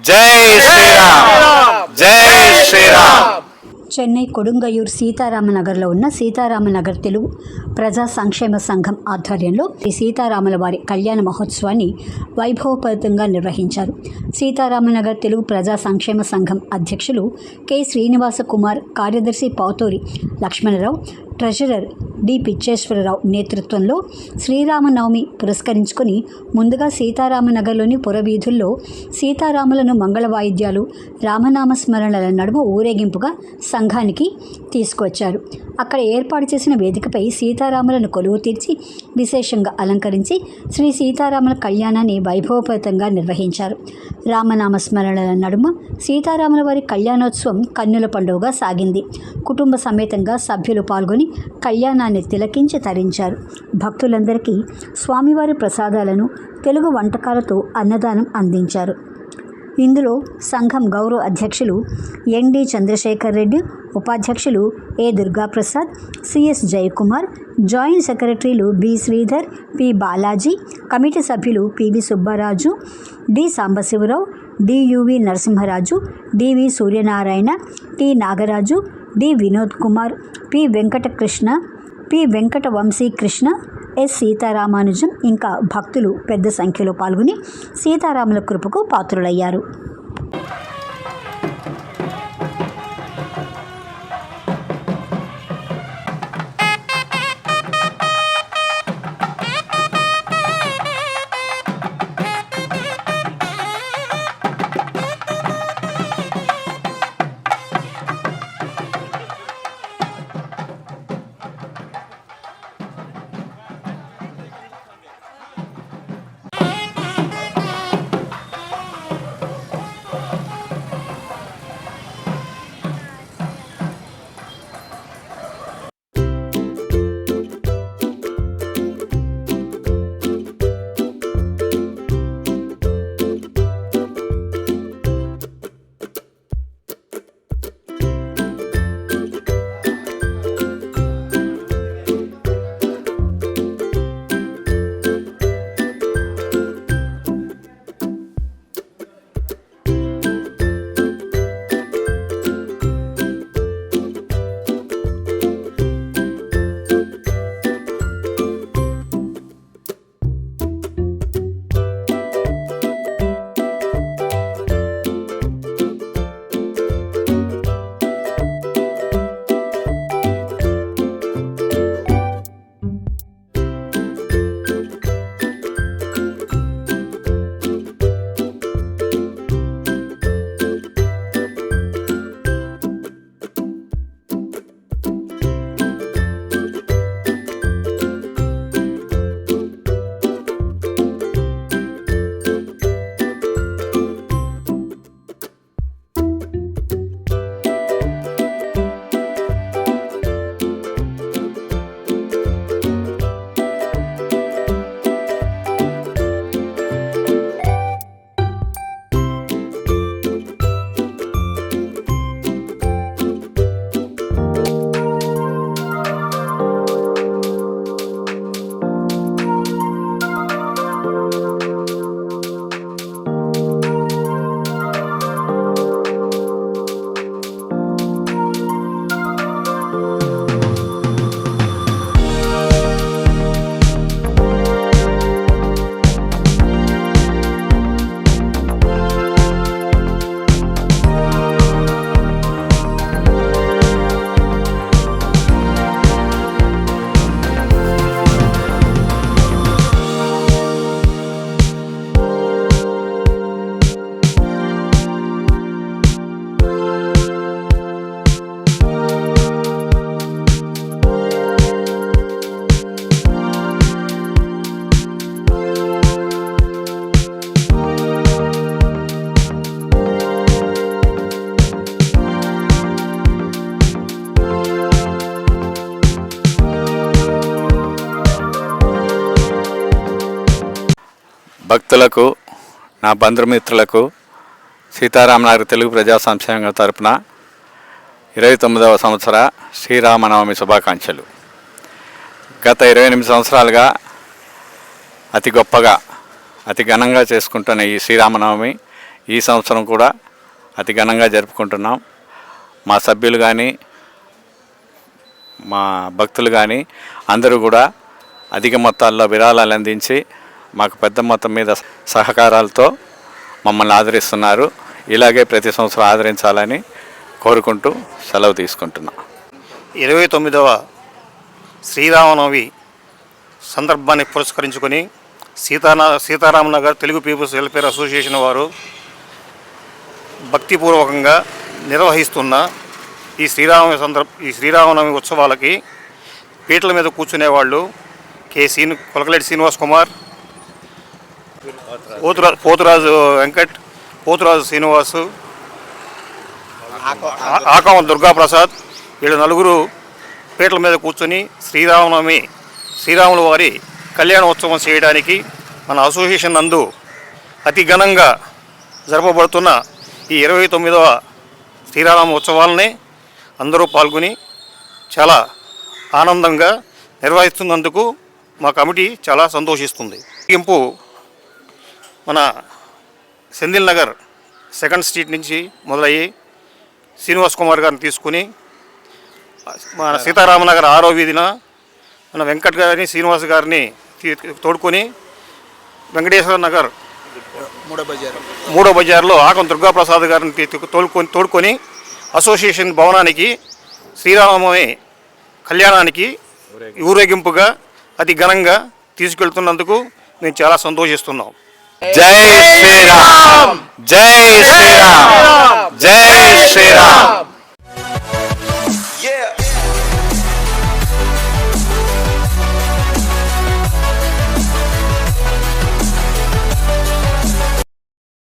జై శ్రీరామ్, జై శ్రీరామ్. చెన్నై కొడుంగయూర్ సీతారామనగర్లో ఉన్న సీతారామనగర్ తెలుగు ప్రజా సంక్షేమ సంఘం ఆధ్వర్యంలో ఈ సీతారాముల వారి కళ్యాణ మహోత్సవాన్ని వైభవపేతంగా నిర్వహించారు. సీతారామనగర్ తెలుగు ప్రజా సంక్షేమ సంఘం అధ్యక్షులు కె శ్రీనివాస కుమార్, కార్యదర్శి పాతూరి లక్ష్మణరావు, ట్రెజరర్ డి పిచ్చేశ్వరరావు నేతృత్వంలో శ్రీరామనవమి పురస్కరించుకొని ముందుగా సీతారామనగర్లోని పురవీధుల్లో సీతారాములను మంగళ వాయిద్యాలు, రామనామస్మరణల నడుమ ఊరేగింపుగా సంఘానికి తీసుకొచ్చారు. అక్కడ ఏర్పాటు చేసిన వేదికపై సీతారాములను కొలువు తీర్చి విశేషంగా అలంకరించి శ్రీ సీతారాముల కళ్యాణాన్ని వైభవపేతంగా నిర్వహించారు. రామనామస్మరణల నడుమ సీతారాముల వారి కళ్యాణోత్సవం కన్నుల పండుగగా సాగింది. కుటుంబ సమేతంగా సభ్యులు పాల్గొని కళ్యాణాన్ని తిలకించి తరించారు. భక్తులందరికీ స్వామివారి ప్రసాదాలను, తెలుగు వంటకాలతో అన్నదానం అందించారు. ఇందులో సంఘం గౌరవ అధ్యక్షులు ఎన్డి చంద్రశేఖర్ రెడ్డి, ఉపాధ్యక్షులు A Durgaprasad, C S Jayakumar, joint సెక్రటరీలు B Sridhar, P Balaji, committee సభ్యులు P V Subbaraju, D Sambasivarao, D U V Narasimharaju, D V Suryanarayana, T Nagaraju, D Vinod Kumar, P Venkatakrishna, P Venkata Vamsikrishna, S Seetharamanujam ఇంకా భక్తులు పెద్ద సంఖ్యలో పాల్గొని సీతారాముల కృపకు పాత్రులయ్యారు. భక్తులకు, నా బంధుమిత్రులకు సీతారామనగర్ తెలుగు ప్రజా సంక్షేమ తరపున 29వ సంవత్సర శ్రీరామనవమి శుభాకాంక్షలు. గత 28 సంవత్సరాలుగా అతి గొప్పగా, అతి ఘనంగా చేసుకుంటున్న ఈ శ్రీరామనవమి ఈ సంవత్సరం కూడా అతి ఘనంగా జరుపుకుంటున్నాం. మా సభ్యులు కానీ మా భక్తులు కానీ అందరూ కూడా అధిక మొత్తాల్లో విరాళాలు అందించి మాకు పెద్ద మొత్తం మీద సహకారాలతో మమ్మల్ని ఆదరిస్తున్నారు. ఇలాగే ప్రతి సంవత్సరం ఆదరించాలని కోరుకుంటూ సెలవు తీసుకుంటున్నాం. 29వ శ్రీరామనవమి సందర్భాన్ని పురస్కరించుకొని Seetharamanagar Telugu people's welfare association వారు భక్తిపూర్వకంగా నిర్వహిస్తున్న ఈ శ్రీరామనవమి ఉత్సవాలకి పీటల మీద కూర్చునేవాళ్ళు కొలకలేటి శ్రీనివాస్ కుమార్, పోతురాజు వెంకట్, పోతురాజు శ్రీనివాసు, ఆకమ దుర్గాప్రసాద్, వీళ్ళు నలుగురు పీటల మీద కూర్చొని శ్రీరాముల వారి కళ్యాణోత్సవం చేయడానికి మన అసోసియేషన్ నందు అతి ఘనంగా జరపబడుతున్న ఈ 29వ శ్రీరామ ఉత్సవాలని అందరూ పాల్గొని చాలా ఆనందంగా నిర్వహిస్తున్నందుకు మా కమిటీ చాలా సంతోషిస్తుంది. ముగింపు మన సెంధిల్ నగర్ 2nd స్ట్రీట్ నుంచి మొదలయ్యి శ్రీనివాస్ కుమార్ గారిని తీసుకుని మన సీతారామనగర్ 6వ వీధిన మన వెంకట్ గారిని శ్రీనివాస్ గారిని తోడుకొని వెంకటేశ్వర నగర్ 3వ బజార్లో ఆకం దుర్గాప్రసాద్ గారిని తోడుకొని అసోసియేషన్ భవనానికి శ్రీరామనవమి కళ్యాణానికి ఊరేగింపుగా అతి ఘనంగా తీసుకెళ్తున్నందుకు మేము చాలా సంతోషిస్తున్నాం. జై శ్రీరామ్, జై శ్రీరామ్, జై శ్రీరామ్.